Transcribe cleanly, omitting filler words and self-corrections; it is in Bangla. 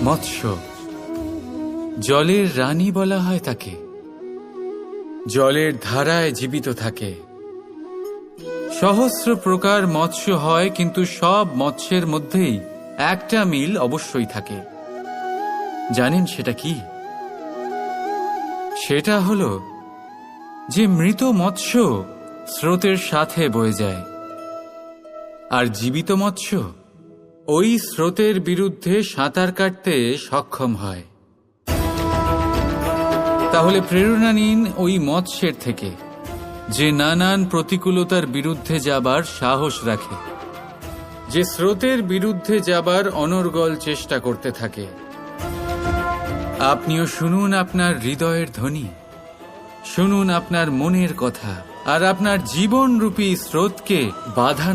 মৎস্য, জলের রানী বলা হয় তাকে। জলের ধারায় জীবিত থাকে। সহস্র প্রকার মৎস্য হয়, কিন্তু সব মৎস্যের মধ্যেই একটা মিল অবশ্যই থাকে। জানেন সেটা কি? সেটা হলো যে মৃত মৎস্য স্রোতের সাথে বয়ে যায়, আর জীবিত মৎস্য ওই স্রোতের বিরুদ্ধে সাঁতার কাটতে সক্ষম হয়। তাহলে প্রেরণা নিন ওই মৎস্যের থেকে, যে নানান প্রতিকূলতার বিরুদ্ধে যাবার সাহস রাখে, যে স্রোতের বিরুদ্ধে যাবার অনর্গল চেষ্টা করতে থাকে। আপনিও শুনুন আপনার হৃদয়ের ধ্বনি, শুনুন আপনার মনের কথা, আর আপনার জীবনরূপী স্রোতকে বাধা